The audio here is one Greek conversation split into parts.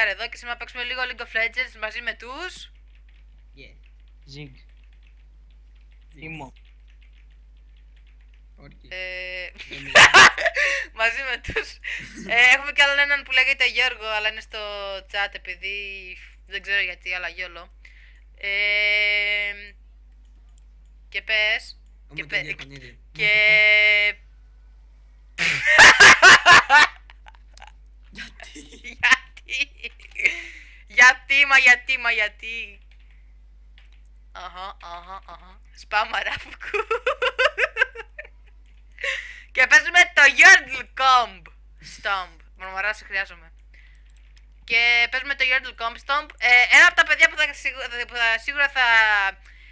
Ζιγκάρ εδώ και σήμερα παίξουμε λίγο League of Legends μαζί με τους... Zig. Τίμο. μαζί με τους... έχουμε κι άλλον έναν που λέγεται Γιώργο, αλλά είναι στο chat επειδή δεν ξέρω γιατί, αλλά γιόλο. Και πες... Και... Γιατί. Αχα. Σπάμα ράφουκου. Και παίζουμε το Yordle Comb Stomp. Μονομαράση χρειάζομαι. Και παίζουμε το Yordle Comb Stomp. Ένα από τα παιδιά που σίγουρα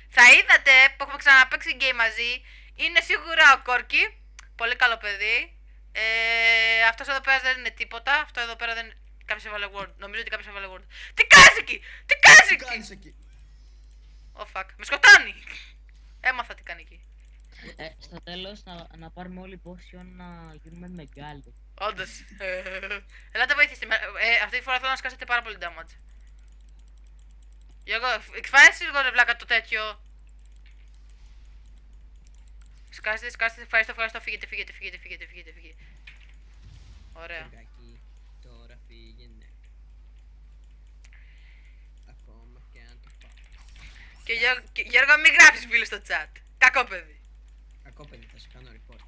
θα είδατε, που έχουμε ξαναπαίξει game μαζί, είναι σίγουρα ο Κόρκι. Πολύ καλό παιδί. Αυτός εδώ πέρα δεν είναι τίποτα. Αυτό εδώ πέρα δεν είναι... Κάποιος έβαλε word. Νομίζω ότι κάποιος έβαλε word. Τι κάνεις εκεί! Oh fuck. Με σκοτώνει! Έμαθα τι κάνει εκεί. Στο τέλος να πάρουμε όλοι potion να γίνουμε μεγάλοι. Όντως. Ελάτε βοηθήστε με. Αυτή τη φορά θέλω να σκάσετε πάρα πολύ damage. Γιώργο, εκφάσεις λίγο ρε βλάκα το τέτοιο. Σκάστε, ευχαριστώ, φύγετε. Ωραία. Τώρα φύγαινε. Ακόμα και αν το πάω. Και Γιώργο, μην γράφεις φίλους στο chat. Κακό παιδί. Κακό παιδί, θα σου κάνω report.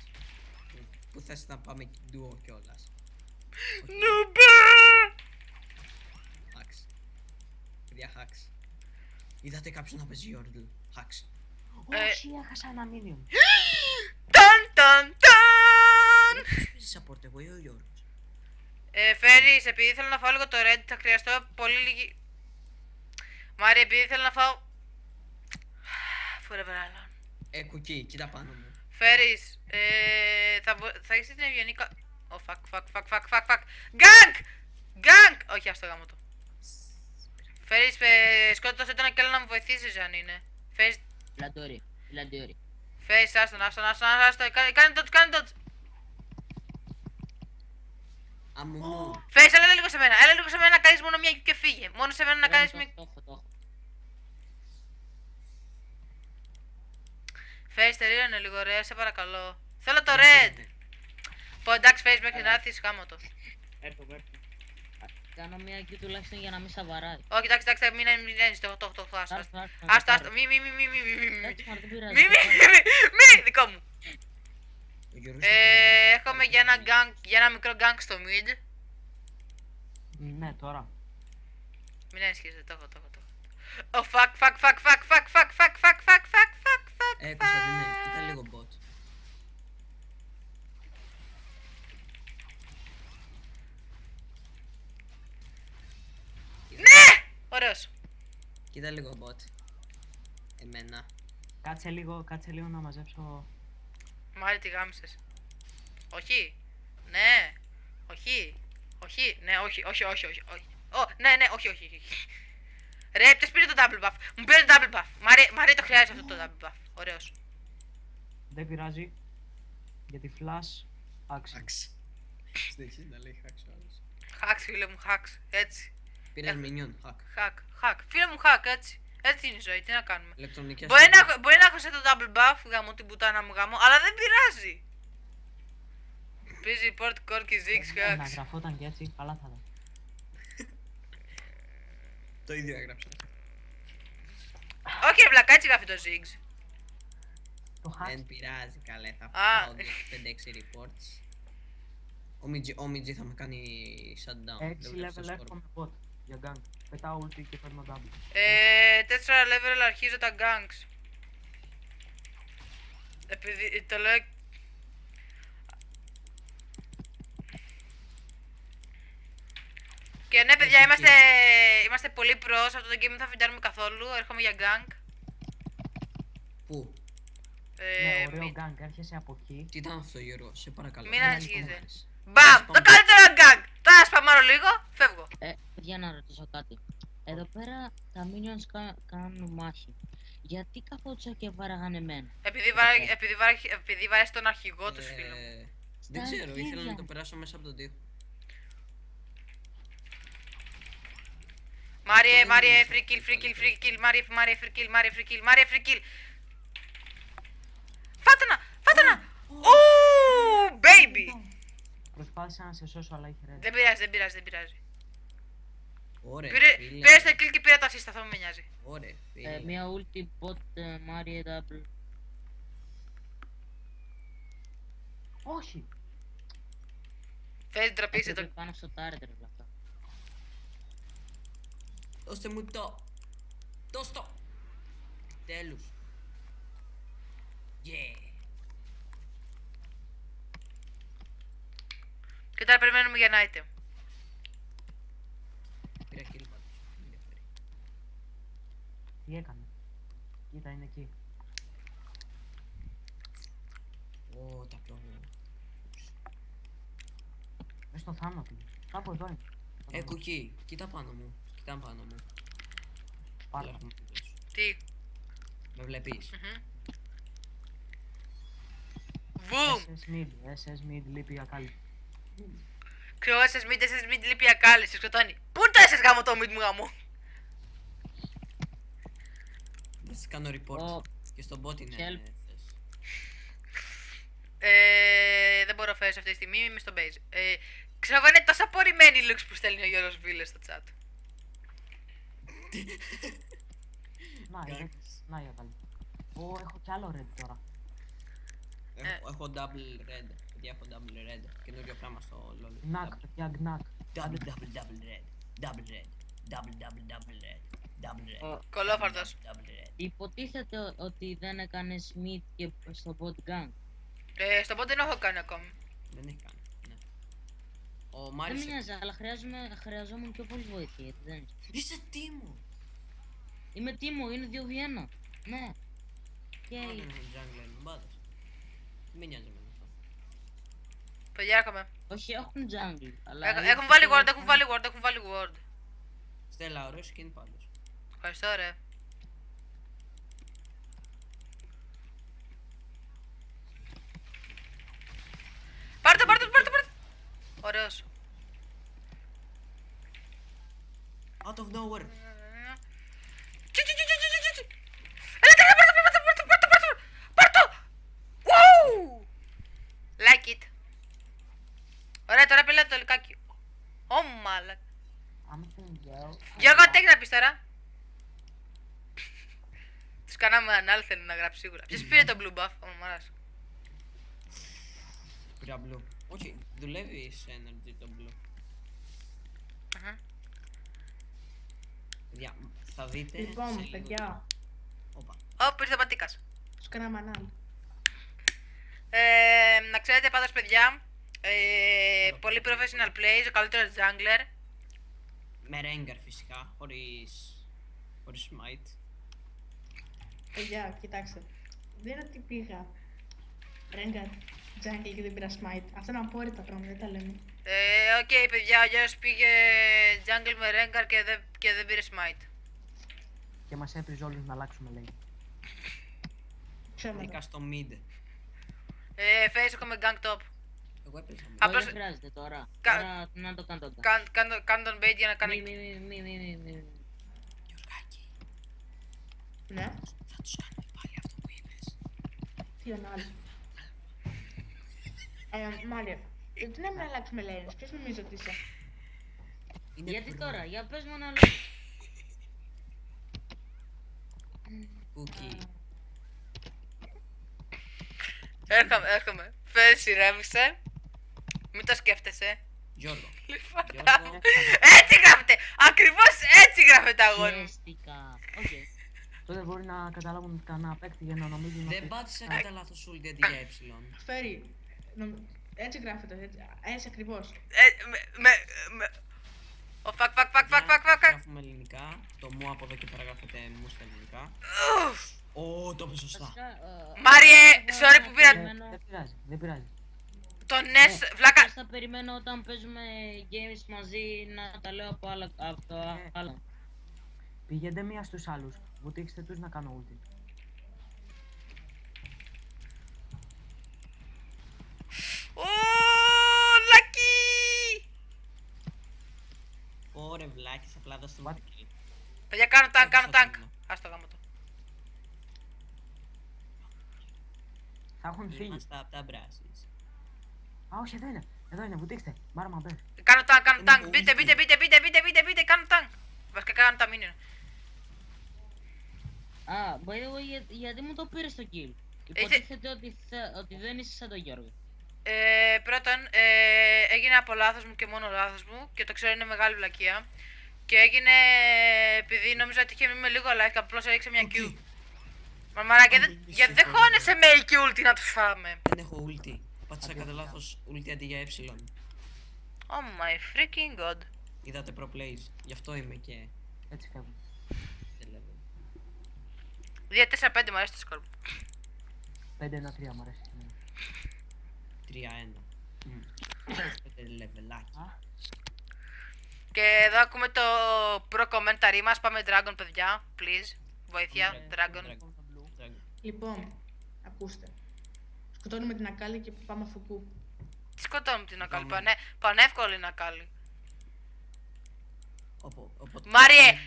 Πού θες να πάμε duo κιόλας. Νουμπέ! Hacks. Παιδιά hacks. Είδατε κάποιον να παίζει Yordle. Hacks. Όχι, έχασα ένα minion. Ταν! Ποιος παίζει support, εγώ ή ο Γιώργος. Φέρεις, επειδή θέλω να φάω λίγο το red, θα χρειαστώ πολύ λίγη... Μάρια, επειδή θέλω να φάω... Forever alone. Κουκί, κοίτα πάνω μου. Φέρεις, θα έχεις την ευγενή Oh, fuck. Γκάνγκ! Όχι, ας το γάμο το. Φέρεις, σκότωσε τον και να μου βοηθήσεις αν είναι. Φέρεις... Λαντόρι. Φέρεις, άστον. Κάνε dodge. Αμουνού. Φέρεις, έλα λίγο σε μένα να κάνεις μόνο μια και φύγε. Μόνο σε μένα να κάνεις μια... Το έχω. Φέρεις, τελείωνε λίγο ρε, σε παρακαλώ. Θέλω το red. Πω εντάξει, φέρεις μέχρι να έρθεις γάμο το. Έρχομαι. Κάνω μια εκεί τουλάχιστον για να μην σαβαράει. Όχι, εντάξει, μην ένεις, το άστο. Μη, δικό μου. Έχουμε για ένα μικρό gang στο mid. Ναι, τώρα. Μην ένισχυζε, το έχω. Oh, fuck. Κωνσταντίνε, κοίτα λίγο bot. Ναι! Ωραίος. Κοίτα λίγο bot. Εμένα. Κάτσε λίγο να μαζέψω. Μάρι, τι γάμισες. Όχι. Ναι. Όχι. Ναι, όχι. Ναι, όχι. Ρε, ποιος πήρε το double buff. Μου πήρε το double buff. Μάρι, το χρειάζεται αυτό το double buff. Ωραίος. Δεν πειράζει. Γιατί flash άξι. Συνεχίζει να λέει hacks ο άλλος. Hacks, φίλε μου, hacks. Έτσι. Πήρες minion, hack. Hack. Φίλε μου, hack, έτσι. Έτσι είναι η ζωή, τι να κάνουμε. Ηλεκτρονικές. Μπορεί να έχω σε το double buff, γαμώ την πουτάνα μου γαμώ, αλλά δεν πειράζει. Παίζει port Corky Ziggs hacks. Να γραφόταν και έτσι, καλά θα ήταν. Το ίδιο έγραψα. Όχι, απλά έτσι γράφει το Ziggs. Δεν πειράζει, καλέ, θα πάω 5-6 reports. Ο Μιτζή θα με κάνει shutdown. 6 level εύχομαι bot για gang. Πετάω ulti και παίρνω double. 4 level αρχίζω τα gangs. Επειδή το λέω... Και ναι παιδιά, είμαστε πολύ pros, αυτό το game δεν θα φιντάρουμε καθόλου, έρχομαι για gang. Πού? Ναι, ωραίο gang, έρχεσαι από εκεί. Τι ήταν αυτό Γιώργο, σε παρακαλώ. Μην ανησυχείς. Μπαμ! Το καλύτερο gang! Τώρα να σπαμάρω λίγο, φεύγω. Για να ρωτήσω κάτι. Εδώ πέρα τα minions κάνουν μάχη. Γιατί καθόντουσαν και βάραγαν εμένα? Επειδή βάρες τον αρχηγό τους, φίλο. Δεν ξέρω, ήθελα να το περάσω μέσα από τον τοίχο. Μάριε, free kill, Μάριε, free kill. Φάτε να! Ου, baby! Προσπάθησα να σε σώσω, αλλά είχε ρέντα. Δεν πειράζει. Ωραία, Πήρε το kill και πήρα το assist, αυτό μου με νοιάζει. Ωραία, φίλε. Μια ulti bot Marie double. Όχι! Θες ντροπή σε Έπρεπε το... πάνω στο turret ρε βλάκα. Δώστε μου το. Δώσ' το. Τέλους. Yeah. Και τώρα περιμένουμε για ένα item. Πήρα kill πάντως. Μην ενδιαφέρει. Τι έκανε? Κοίτα, είναι εκεί. Ω, τα πιο... Μες στο θάνατο. Κάπου εδώ είναι. Κουκί, κοίτα πάνω μου. Κοίτα πάνω μου. Πάρε. Έλα, Τι? με βλέπεις. Βουμ! SS mid, λείπει ακάλι. Ξέρω SS mid λείπει ακάλυση, σε σκοτώνει. Πού το SS γάμο το mid μου γάμο? Δεν σε κάνω report. Και στον bot είναι Help. SS. Δεν μπορώ να φέρω αυτή τη στιγμή, είμαι στο base. Ξέρω εγώ είναι τόσο απορριμμένη η looks που στέλνει ο Γιώργος Βίλες στο chat. Να η ακάλι. Ω, έχω κι άλλο red τώρα. Έχω double red. Παιδιά, έχω double red. Καινούριο πράγμα στο LoL. Γκνακ, παιδιά, γκνακ. Double red. Double red. Double red. Double red. Κολόφαρτος. Double red. Υποτίθεται ότι δεν έκανες mid και στο bot gang. Στο bot δεν έχω κάνει ακόμη. Δεν έχει κάνει. Ναι. Ο Δεν Μάριος... με νοιάζει, αλλά χρειαζόμουν πιο πολύ βοήθεια, γιατί δεν είναι. Είσαι τίμο. Είμαι τίμο, είναι 2v1. Ναι. Και... Δεν έχω jungler, μην πάντως. Μην νοιάζει με αυτό. Παιδιά έρχομαι. Όχι, έχουν jungle, αλλά... Έχουν βάλει ward, έχουν βάλει ward. Στέλλα, ωραίο skin πάντως. Ευχαριστώ ρε. Πάρ' το. Ωραίος. Out of nowhere. Έλα τρέχα, πάρ' το. Wow! Like it. Ωραία, τώρα πήλα το λικάκι. Ω μάλακα. Άμα δεν βγαίνω... Γιώργο, τι έχεις να πεις τώρα? Τους κάναμε ανάλθεν να γράψει σίγουρα. Ποιος πήρε το blue buff, ο μαμάρας? Πήρα blue. Όχι, δουλεύει σε energy το blue. Παιδιά, θα δείτε. Λοιπόν, παιδιά, Όπα. Ω, ήρθε ο Πατήκας. τους κάναμε ανάλυση. Να ξέρετε πάντως παιδιά, πολύ professional plays, ο καλύτερος jungler. Με Rengar φυσικά, χωρίς smite. Παιδιά, κοιτάξτε. Δεν είναι ότι πήγα Rengar, Jungle και δεν πήρα Smite. Αυτά είναι απόρριτα πράγματα, δεν τα λέμε. Οκ, παιδιά, ο Γιώργος πήγε jungle με Rengar και δεν πήρε smite. Και μας έπριζε όλους να αλλάξουμε, λέει. Ψέματα. Βρήκα στο mid. Face έχω με gang top. Εγώ έπαιζα mid. Απλώς- Δεν χρειάζεται τώρα. Κα- Τώρα να το κάνω τότε. Κάνε τον bait για να κάνει... Μη. Γιωργάκη, Ναι, θα τους κάνουμε πάλι αυτό που είπες. τι ανάλυση. Μάλια, γιατί να μην αλλάξουμε lanes, ποιος νομίζω ότι είσαι. Είναι Γιατί pro. τώρα, για πες μου ένα άλλο. Cookie. Έρχομαι. Face ηρέμησε. Μην το σκέφτεσαι. Γιώργο. Λιφάτα μου. Έτσι γράφετε! Ακριβώς έτσι γράφετε αγόρι μου. Πιέστηκα. Οκ. Τότε μπορεί να καταλάβουν κανένα παίκτη για να νομίζουν Δεν ότι... πάτησα κατά λάθος ult αντί για ε. Φέρει, έτσι γράφεται, έτσι ακριβώς. Ω, fuck. Γράφουμε ελληνικά. Το μου από εδώ και πέρα γράφεται μου στα ελληνικά. Ω, το είπε σωστά. Μάριε, sorry που πήρα Δεν πειράζει. τον S, βλάκα. Πώς θα περιμένω όταν παίζουμε games μαζί να τα λέω από το άλλο. Πηγαίνετε μία στους άλλους. Βουτήξτε τους να κάνω ulti. Ω, lucky! Ωρε βλάκης, απλά δώστε μου What? το kill. Παιδιά, κάνω tank. Ας το γάμο το. Θα έχουν φύγει. Είμαστε από τα μπράσεις. Α, όχι, εδώ είναι, βουτήξτε. Μπάρμα, μπες. Κάνω tank. Είναι Μπείτε, κάνω tank. Βασικά κάνω τα minion. Α, by the way, γιατί μου το πήρες το kill? Υποτίθεται ότι δεν είσαι σαν τον Γιώργο. Πρώτον, έγινε από λάθος μου και μόνο λάθος μου και το ξέρω είναι μεγάλη βλακεία. Και έγινε επειδή νόμιζα ότι είχε μείνει με λίγο life και απλώς έριξε μια Q. Μαρμαρά, γιατί δεν χώνεσαι με A και ulti να τους φάμε. Δεν έχω ulti. Πάτησα κατά λάθος ulti αντί για ε. Oh my freaking god. Είδατε pro plays. Γι' αυτό είμαι και... Έτσι φεύγουν. 2-4-5 μου αρέσει το σκορ. 5-1-3 μου αρέσει. 3-1. 5 λεβελάκι. Και εδώ ακούμε το προ-commentary μας. Πάμε Dragon, παιδιά. Please. Βοήθεια. Dragon. Λοιπόν, ακούστε. Σκοτώνουμε την Ακάλη και πάμε φουκού. Τι σκοτώνουμε την Ακάλη. Πανεύκολη είναι Ακάλη. Μάριε!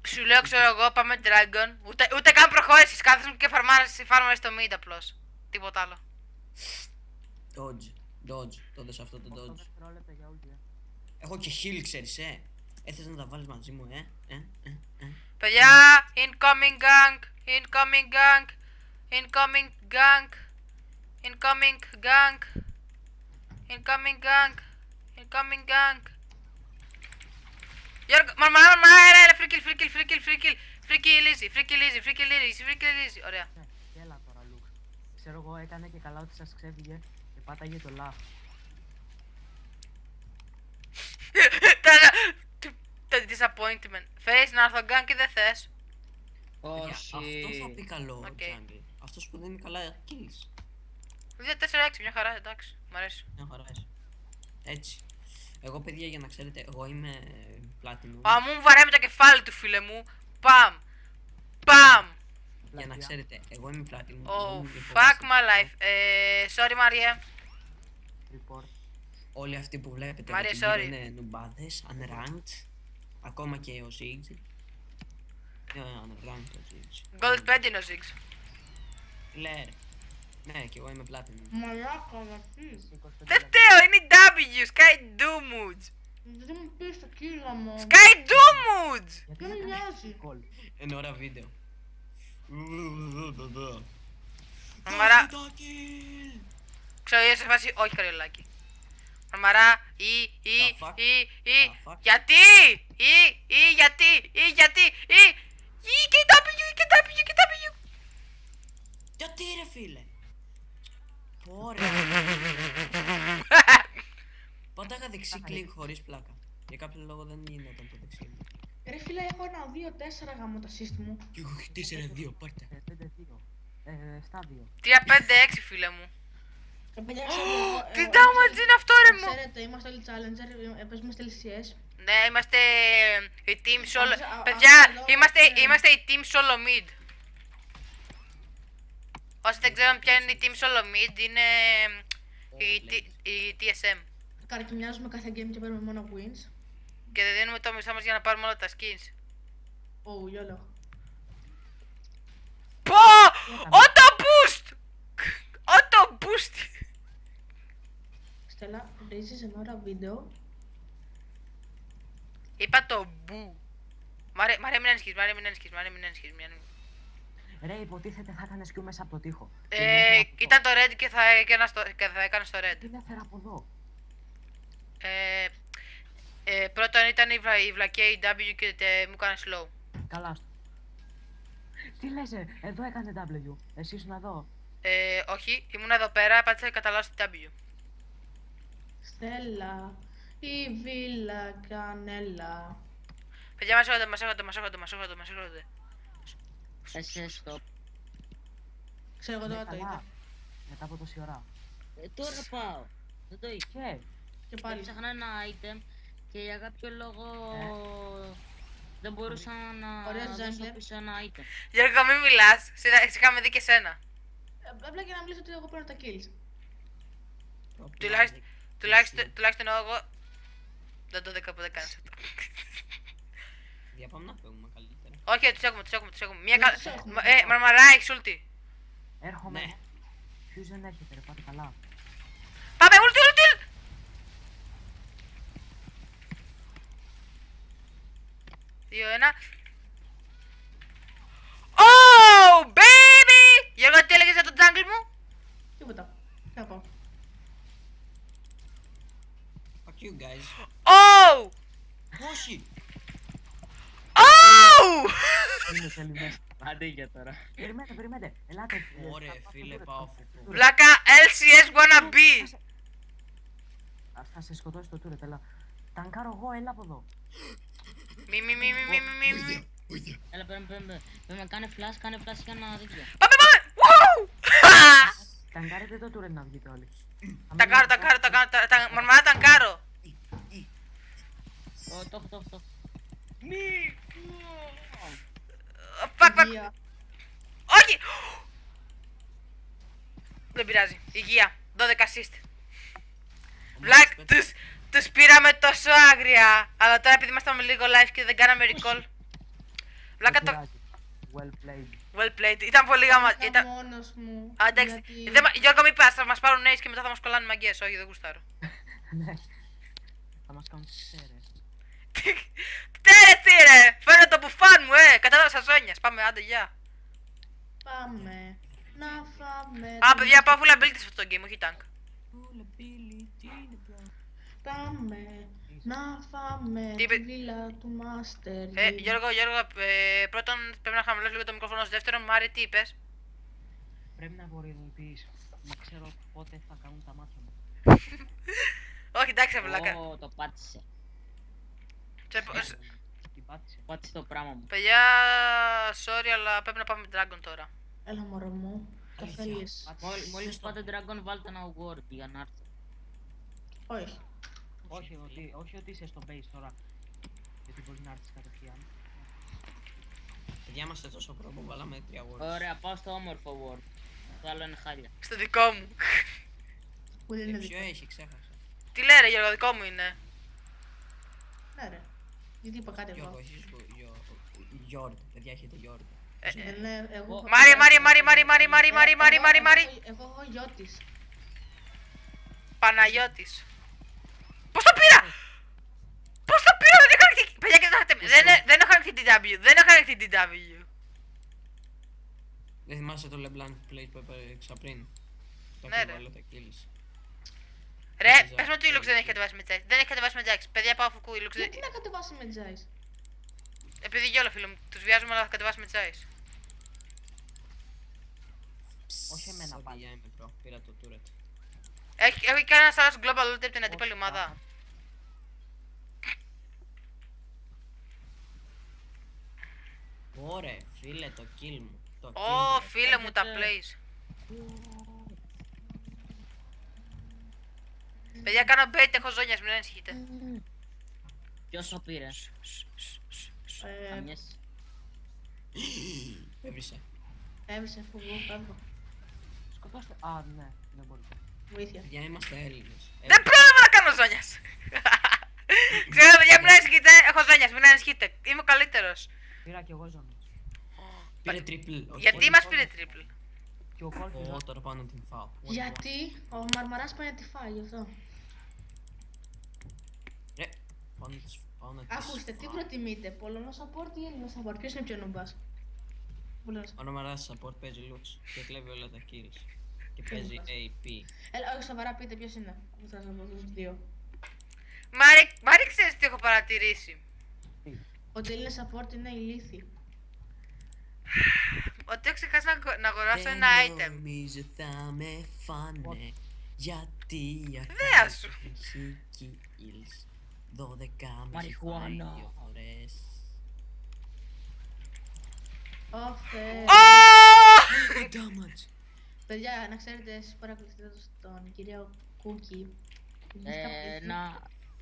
Σου λέω, ξέρω εγώ, πάμε Dragon. Ούτε καν προχώρησες. Κάθεσαι και φάρμαρες στο mid απλώς. Τίποτα άλλο. Dodge. Τότε σε αυτό το dodge. Έχω και heal, ξέρεις, Έθες να τα βάλεις μαζί μου, Παιδιά, incoming gang. Γιώργο, μαρμαρά, έλα, free kill, easy, ωραία. Έλα τώρα, Λουκ. Ξέρω εγώ, έκανε και καλά ότι σας ξέφυγε και πάταγε το λάθος. Το disappointment. Face να έρθω gang και δεν θες. Όχι. Αυτό θα πει καλό, jungle. Αυτός που δεν είναι καλά kills. 2-4-6, μια χαρά, εντάξει, μ' αρέσει. Μια χαρά είσαι. Έτσι. Εγώ, παιδιά, για να ξέρετε, εγώ είμαι platinum. Α, μου βαράει το κεφάλι του, φίλε μου. Παμ. Για να ξέρετε, εγώ είμαι platinum. Oh, fuck my life. Sorry, Μαρία. Report. Όλοι αυτοί που βλέπετε Μαρία, εδώ sorry. είναι νουμπάδες, unranked. Ακόμα και ο Ziggs. Unranked ο Ziggs. Gold 5 είναι ο Ziggs. Λέρ. Ναι, και εγώ είμαι platinum. Μαλάκα, γιατί. Δεν φταίω, είναι η W, Sky Doomuds. Δεν μου πεις το κύλα μου. Sky Doomuds! Δεν με νοιάζει. Εν ώρα βίντεο. Μαρμαρά, ξέρω, είσαι σε φάση, όχι καριολάκι. Μαρμαρά, γιατί, και W. Γιατί ρε φίλε. Πόρε. Πάντα είχα δεξί κλικ χωρίς πλάκα. Για κάποιο λόγο δεν γινόταν το δεξί μου. Ρε φίλε, έχω ένα 2-4 γάμο το σύστημα μου. Και εγώ έχω 4-2, πάρτε. 5-2. Στάδιο. 3-5-6, φίλε μου. Παιδιά, Τι damage είναι αυτό, ρε μου. ξέρετε, είμαστε όλοι challenger, παίζουμε στα LCS. Ναι, είμαστε η team solo. Α, Παιδιά, εδώ, είμαστε η team solo mid. Όσοι δεν ξέρουν ποια είναι η team solo mid, είναι η TSM. Καρκινιάζουμε κάθε game και παίρνουμε μόνο wins. Και δεν δίνουμε το μισό μας για να πάρουμε όλα τα skins. Oh, YOLO. Πω! Auto boost! Auto boost! Στέλλα, ρίζεις εν ώρα βίντεο. Είπα το μπου. Μαρία, μην ανησυχείς. Ρε, υποτίθεται θα έκανες Q μέσα από το τοίχο. Ήταν το red και θα έκανε στο red. Τι έφερα από εδώ. Πρώτον ήταν η βλακία η W και μου έκανε slow. Καλά στο. Τι λες, εδώ έκανε W. Εσύ ήσουν εδώ. Όχι, ήμουν εδώ πέρα, πάτησα κατά λάθος την W. Στέλλα, η βίλα κανέλα. Παιδιά, μας έχονται. Εσύ stop. Ξέρω εγώ τώρα το είδα. Μετά από τόση ώρα. Τώρα πάω. Δεν το είχα. Και πάλι. Ψάχνα ένα item και για κάποιο λόγο δεν μπορούσα να Ωραίος δώσω jungler. πίσω ένα item. Γιώργο, μην μιλάς, σε είχαμε δει και σένα. Απλά για να μιλήσω ότι εγώ παίρνω τα kills. Τουλάχιστον εγώ Δεν το 10 που δεν κάνεις αυτό. Για πάμε να φεύγουμε καλύτερα. Όχι, τους έχουμε. Μία Δεν τους έχουμε. Μαρμαρά, έχεις ulti. Έρχομαι. Ναι. Ποιος δεν έρχεται ρε, πάτε καλά. Πάμε, ulti. 2-1. Oh, baby! Γιώργο, τι έλεγες για το jungle μου? Τίποτα. Τι να πω. Fuck you guys. Oh! Όχι! Oh! Είναι θέλει μέσα. Άντε για τώρα. Περιμένετε. Ελάτε. Ωραία φίλε, πάω φουκού. Βλάκα, LCS wanna be. Θα σε σκοτώσει το τούρετ, έλα. Τανκάρω εγώ, έλα από εδώ. Μη. Έλα, παίρνουμε. Κάνε flash για να δείξω. Πάμε! Wow! Τανκάρετε το τούρετ να βγείτε όλοι. Ταγκάρω. Μαρμαρά, ταγκάρω. Το έχω. Fuck. Υγεία. Όχι! Δεν πειράζει. Υγεία. 12 assist. Βλάκ, τους πήραμε τόσο άγρια. Αλλά τώρα επειδή ήμασταν με λίγο live και δεν κάναμε recall. Βλάκα το... Well played. Well played. Ήταν πολύ γάμα. Ήταν μόνος μου. Α, εντάξει. γιατί- Γιώργο, μην πας, θα μας πάρουν ace και μετά θα μας κολλάνε μαγκές. Όχι, δεν γουστάρω. Ναι. Θα μας κάνουν ξέρες. Τέρες τι ρε! Φέρε το μπουφάν μου, κατάλαβα ζώνιας. Πάμε, άντε, γεια. Πάμε. Να φάμε. Α, παιδιά, πάω full ability σε αυτό το game, όχι tank. Πάμε. Να φάμε. Τι είπε- Τη βίλα του Master. Γιώργο, πρώτον πρέπει να χαμηλώσει λίγο το μικρόφωνο. Δεύτερον, Μάρι, τι είπες? Πρέπει να βορειοδοτείς. Να ξέρω πότε θα κάνουν τα μάτια μου. Όχι, εντάξει, βλάκα. Το πάτησε. Σε- Την πάτησε. Πάτησε το πράγμα μου. Παιδιά, sorry, αλλά πρέπει να πάμε με Dragon τώρα. Έλα μωρό μου. Το Αλήθεια. θέλεις. Μόλις πάτε Dragon, βάλτε ένα word για να έρθει. Όχι. Όχι ότι είσαι στο base τώρα. Γιατί μπορεί να έρθεις κατευθείαν. Παιδιά είμαστε τόσο προ που βάλαμε 3 words. Ωραία, πάω στο όμορφο word. Το άλλο είναι χάλια. Στο δικό μου. Που δεν είναι Ποιο δικό. έχει, ξέχασα. Τι λέει ρε Γιώργο, δικό μου είναι. Ναι ρε. Γιατί είπα κάτι Γιώργο, εγώ. έχεις γιόρτ. Παιδιά έχετε γιόρτ. Δεν είναι- εγώ έχω- Μάρι. Εγώ έχω γιώτης. Παναγιώτης. Πώς το πήρα! Πώς το πήρα, δεν είχα ανοιχτή. Παιδιά, κοιτάξτε, δεν έχω ανοιχτή DW. Δεν έχω ανοιχτή DW. Δεν θυμάσαι το LeBlanc plate που έπαιξα πριν. Το Ναι, έχω ρε. βάλει τα kills. Ρε, πες μου ότι η Lux δεν έχει κατεβάσει με Jax. Δεν έχει κατεβάσει με Jax. Παιδιά, πάω φουκού. Η Lux δεν... Γιατί να κατεβάσει με Τζάις. Επειδή γιόλο φίλο μου, τους βιάζουμε αλλά θα κατεβάσει με Jax. Όχι εμένα Ό,τι πάλι. για είμαι προ, πήρα το turret. Έχει κάνει ένας άλλος global ulti από την αντίπαλη ομάδα. Ωραία, φίλε, το kill μου. Το kill Ω, μου. φίλε μου τα plays. Παιδιά, κάνω bait, έχω ζώνιας, μην ανησυχείτε. Ποιος το πήρε. Καμιές. Έβρισε. Έβρισε φουγκού, φεύγω. Σκοτώστε. Α, ναι, δεν μπορείτε. Βοήθεια. Παιδιά είμαστε Έλληνες. Δεν πρόλαβα να κάνω ζώνιας. Ξέρω, παιδιά, μην ανησυχείτε, έχω ζώνιας, μην ανησυχείτε. Είμαι ο καλύτερος. Πήρα κι εγώ ζώνη. Πήρε triple. όχι. Γιατί μας πήρε triple? Και ο κόλπος. Ω, τώρα πάω να την φάω. Γιατί ο Μαρμαράς πάει να τη φάει γι' αυτό. Ρε, πάω να τις Ακούστε, τι φάω. προτιμείτε, Πολωνό support ή Έλληνο support, ποιος είναι πιο νουμπάς. Πολωνός. Ο Νομαράς support παίζει Lux και κλέβει όλα τα kills. Και παίζει AP. Έλα, όχι σοβαρά πείτε ποιος είναι. Που θα σας πω τους δύο. Μάρι, ξέρεις τι έχω παρατηρήσει. Ότι Έλληνα support είναι ηλίθιοι. Ότι έχω ξεχάσει να αγοράσω ένα item. Νομίζω θα με φάνε. Γιατί Ιδέα σου. έχει kills. 12 με Μαριχουάνα. 2 φορές. Ωφε. Ω! Damage. Παιδιά, να ξέρετε, εσείς παρακολουθείτε τον κύριο Κούκι.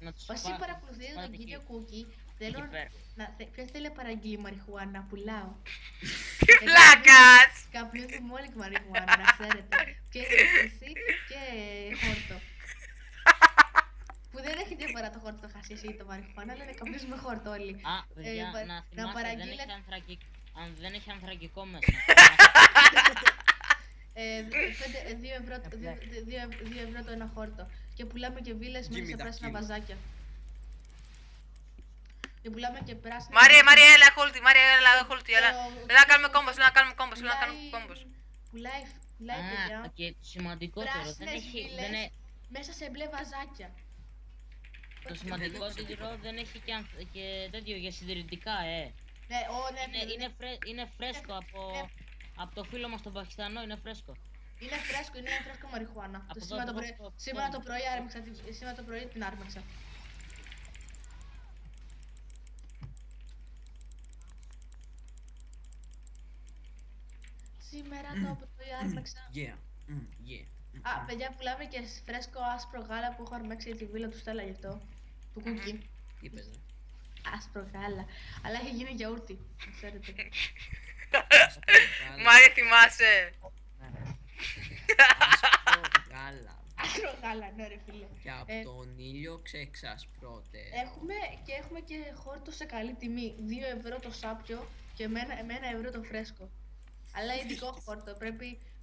Να τους Όσοι πάρω. παρακολουθείτε Πάρε τον τη κύριο χείλη. Κούκι, θέλω Εκεί πέρα. ποιος θέλει να παραγγείλει μαριχουάνα, πουλάω. Τι βλάκας! Καπνίζουμε μόλι μαριχουάνα, να ξέρετε. Και εσύ και χόρτο. Που δεν έχει έχει διαφορά το χόρτο το χασίσι ή το μαριχουάνα, αλλά καπνίζουμε χόρτο όλοι. Α, παιδιά, να να θυμάστε, παραγγείλετε. αν δεν έχει ανθρακικό μέσα. 2 ευρώ το ένα χόρτο. Και πουλάμε και βίλες μέσα σε πράσινα βαζάκια. Και πουλάμε και πράσινα. Μάρια, έλα, χόλτι, έλα, χόλτι, έλα. Έλα να κάνουμε κόμπος, Πουλάει, παιδιά. Και το σημαντικότερο, δεν Πράσινες έχει... βίλες μέσα σε μπλε βαζάκια. Το σημαντικότερο δεν έχει και τέτοιο για συντηρητικά, Ναι, Είναι φρέσκο από το φίλο μας τον Πακιστανό, είναι φρέσκο. Είναι φρέσκο μαριχουάνα. Σήμερα το πρωί την άρμεξα. Σήμερα το πρωί άρμεξα. Α, παιδιά, πουλάμε και φρέσκο άσπρο γάλα που έχω αρμέξει για τη βίλα του Στέλλα γι' αυτό. Του κουκκί. Τι πες, ρε. Άσπρο γάλα. Αλλά έχει γίνει γιαούρτι, ξέρετε. Μάρια, θυμάσαι. Άσπρο γάλα, ναι ρε φίλε. Και από τον ήλιο ξεξασπρώτε. Έχουμε και χόρτο σε καλή τιμή. 2 ευρώ το σάπιο και με 1 ευρώ το φρέσκο. Αλλά ειδικό χόρτο,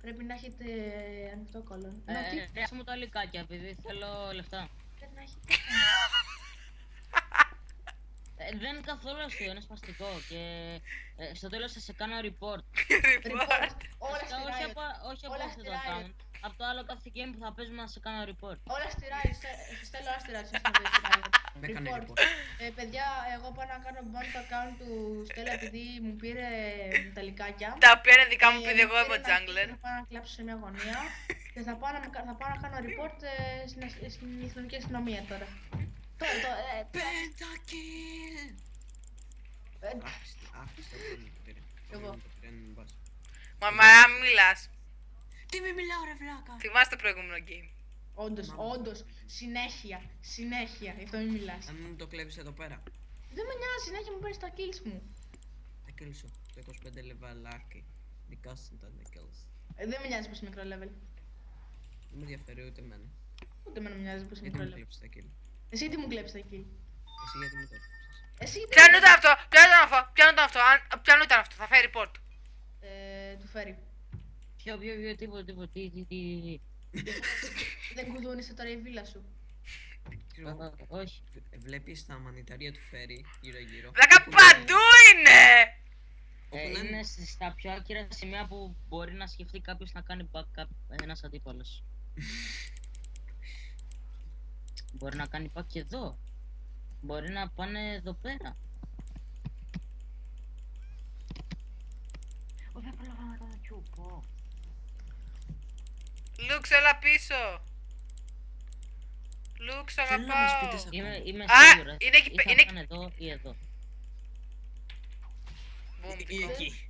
πρέπει να έχετε ανοιχτό κόλλον. Ρίξε μου τα λικάκια, επειδή θέλω λεφτά. Δεν έχετε. Δεν είναι καθόλου αστείο, είναι σπαστικό και στο τέλος θα σε κάνω report. Όλα στη Riot. Όχι από αυτό το account, από το άλλο κάθε game που θα παίζουμε να σε κάνω report. Όλα στη Riot, στέλνω όλα στη Riot. Με έκανε report. Παιδιά, εγώ πάω να κάνω ban το account του Στέλλα επειδή μου πήρε τα λικάκια. Τα οποία είναι δικά μου επειδή εγώ είμαι jungler. Θα πάω να κλάψω σε μια γωνία και θα πάω να κάνω report στην εθνική αστυνομία τώρα. Πέντακιλ! Άχρηστο Εγώ. Μα μιλάς. Τι μη μιλάω ρε βλάκα! Θυμάσαι το προηγούμενο game. Όντως, συνέχεια, γι' αυτό μην μιλάς. Αν μου το κλέβεις εδώ πέρα. Δεν με νοιάζει, συνέχεια μου παίρνεις τα kills μου. Τα kills σου, το 25 λεβαλάκι. Δικά σου ήταν τα kills. Δεν με νοιάζει που είσαι μικρό level. Δεν με ενδιαφέρει ούτε εμένα. Ούτε εμένα με νοιάζει που είσαι Γιατί μικρό μου level. κλέψεις τα kill. Εσύ τι μου κλέψεις τα kill. Εσύ γιατί μου το έκλεψες. Εσύ τι. Ποιανού ήταν αυτό, ποιανού ήταν αυτό, θα φέρει report. Του φέρει. Ποιο, τίποτα, τι. Δεν κουδούνισε τώρα η βίλα σου. Όχι. Βλέπεις τα μανιταρία του φέρει γύρω-γύρω. Βλάκα παντού είναι! Είναι στα πιο άκυρα σημεία που μπορεί να σκεφτεί κάποιος να κάνει backup ένας αντίπαλος. Μπορεί να κάνει back και εδώ. Μπορεί να πάνε εδώ πέρα. Δεν πρόλαβα να κάνω τσουπό. Λουξ, έλα πίσω. Λουξ, αγαπάω. Είμαι Α, σίγουρος. είναι εκεί, Ή θα είναι- πάνε εδώ ή εδώ. Εκεί.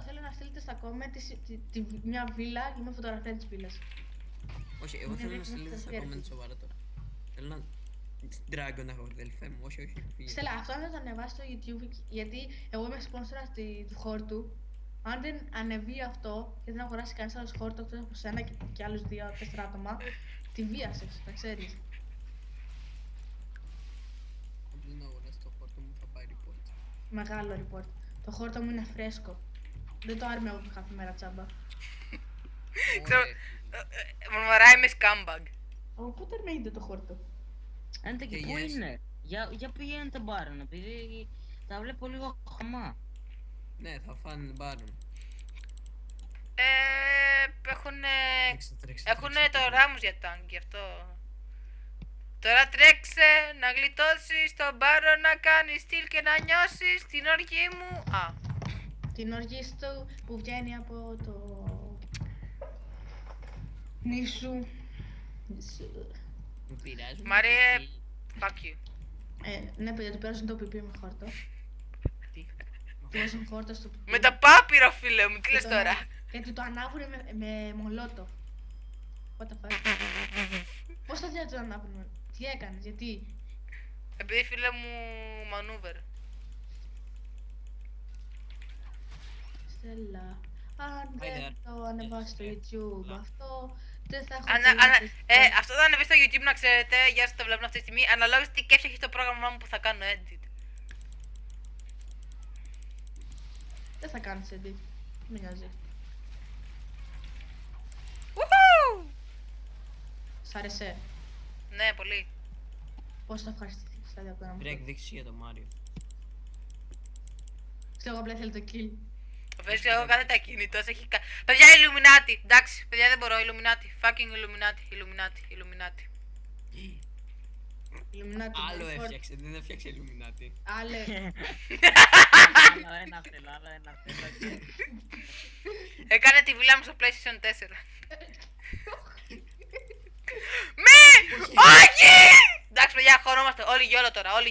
Θέλω να στείλετε στα comment μια βίλα και με φωτογραφία της βίλας. Όχι, εγώ θέλω να στείλετε στα comment σοβαρά τώρα. Θέλω να... Dragon να έχω αδελφέ μου, όχι, φύγε. Στέλλα, αυτό αν δεν το ανεβάσει στο YouTube, γιατί εγώ είμαι σπόνσορα του χόρτου. Αν δεν ανεβεί αυτό και δεν αγοράσει κανείς άλλος χόρτο εκτός από σένα και άλλους 2-4 άτομα, τη βίασες, τα ξέρεις. Αν δεν αγοράσει το χόρτο μου θα πάει report. Μεγάλο report. Το χόρτο μου είναι φρέσκο. Δεν το άρμω εγώ κάθε μέρα τσάμπα. Ξέρω, μορμαράει με scumbag. Από πότε αρμέγεται το χόρτο. Άντε και πού είναι. Για πηγαίνετε μπάρον, επειδή τα βλέπω λίγο χαμά. Ναι, θα φάνε μπάρον. Έχουνε το ράμους για τάγκ, γι' αυτό. Τώρα τρέξε να γλιτώσεις τον πάρο να κάνεις στυλ και να νιώσεις την οργή μου. Α. Την οργή του που βγαίνει από το νήσου. Μου πειράζει. Μαρίε, fuck you. Ναι, παιδιά, του πέρασαν το πιπί με χόρτο. Τι. Του βάζουν χόρτο στο πιπί. Με τα πάπυρο, φίλε μου, τι λες τώρα. Και του το ανάβουνε με μολότο. What the fuck. Πώς θα το ανάβουνε, τι έκανες, γιατί. Επειδή φίλε μου μανούβερ. Στέλλα, αν δεν το ανεβάσει στο YouTube αυτό, δεν θα έχω αυτό θα ανεβεί στο YouTube να ξέρετε, για όσοι το βλέπουν αυτή τη στιγμή, αναλόγως τι κέφια έχει το πρόγραμμά μου που θα κάνω edit. Δεν θα κάνεις edit. Μην νοιάζει. Woohoo! Σ' άρεσε. Ναι, πολύ. Πώς θα ευχαριστηθείς δηλαδή από το να μου Πρέπει να πεις. εκδείξεις για τον Μάριο. Ξέρω απλά θέλει το kill. Φέρεις εγώ κάθε τα κινητός έχει παιδιά, Illuminati! Εντάξει, παιδιά δεν μπορώ, Illuminati. Fucking Illuminati. Illuminati. Άλλο Belfort. έφτιαξε, δεν έφτιαξε Illuminati. Άλλε. Άλλο ένα θέλω, άλλο ένα θέλω. Έκανε τη βιλά μου στο PlayStation 4. Μη! Όχι! Εντάξει, παιδιά, χωρόμαστε. Όλοι γιόλο τώρα. Όλοι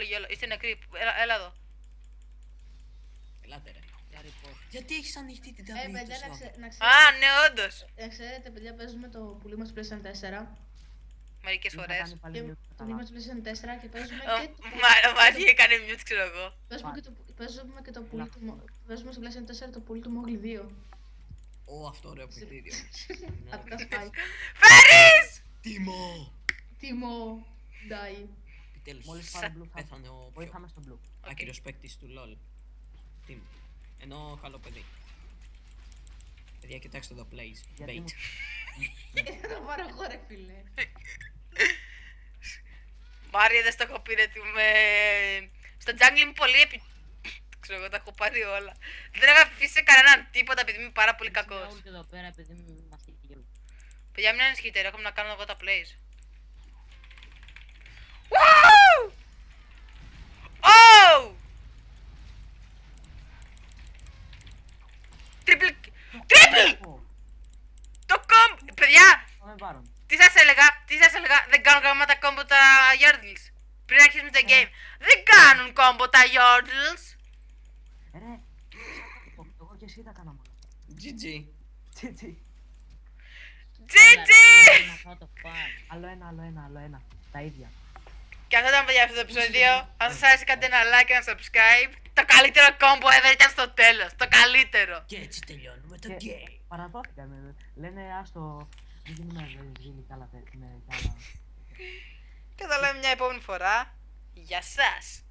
γιόλο. Είστε νεκροί. Έλα εδώ. Ελάτε ρε. Γιατί έχεις ανοιχτή την ταμπλή Παιδιά, του να ξέρετε. Α, ναι, όντως. Να ξέρετε, παιδιά, παίζουμε το πουλί μας PlayStation 4. Μερικές Θα φορές. κάνει πάλι Και mute, το καλά. πουλί μας PlayStation 4 και παίζουμε και το Ο Μάρτιν έκανε mute, ξέρω εγώ. Παίζουμε και το πουλί του. Παίζουμε στο PlayStation 4 το πουλί του Mowgli 2. Ω, αυτό ωραίο παιχνίδι όμως. Από τα Spy. Φέρεις! Τίμο! Τίμο. Ντάι. Επιτέλους, Μόλις πάρω blue θα πέθανε ο πιο βοηθάμε στο blue. άκυρος παίκτης του LOL. Τίμο. Ενώ καλό παιδί. Παιδιά, κοιτάξτε εδώ, plays. Γιατί Bait. μου- Θα το πάρω εγώ ρε φίλε. Μάρια, δεν στο έχω πει ρε, στο jungle είμαι πολύ ξέρω εγώ, τα έχω πάρει όλα. Δεν έχω αφήσει σε κανέναν τίποτα επειδή είμαι πάρα πολύ κακός. Ult εδώ πέρα επειδή μας έχει γύρω. Παιδιά, μην ανησυχείτε, ρε, έχουμε να κάνουμε εγώ τα plays. Wow! Oh! Triple! Το κομπ! Παιδιά, Θα με πάρουν. τι σας έλεγα, δεν κάνουν γραμμάτα κόμπο τα Yardles. Πριν αρχίσουμε το game. Δεν κάνουν κόμπο τα Yardles. Ρε, εγώ και εσύ τα κάναμε όλα. GG. Τσι. GG! Να φάω το φαν. Άλλο ένα. Τα ίδια. Και αυτό ήταν, παιδιά, αυτό το επεισόδιο. Αν σας άρεσε, κάντε ένα like και ένα subscribe. Το καλύτερο κόμπο ever ήταν στο τέλος. Το καλύτερο. Και έτσι τελειώνουμε το Και game. παραδόθηκαν. Λένε άστο. Δεν γίνουμε ζήλοι καλά με κι άλλα. Και θα λέμε μια επόμενη φορά. Γεια σας.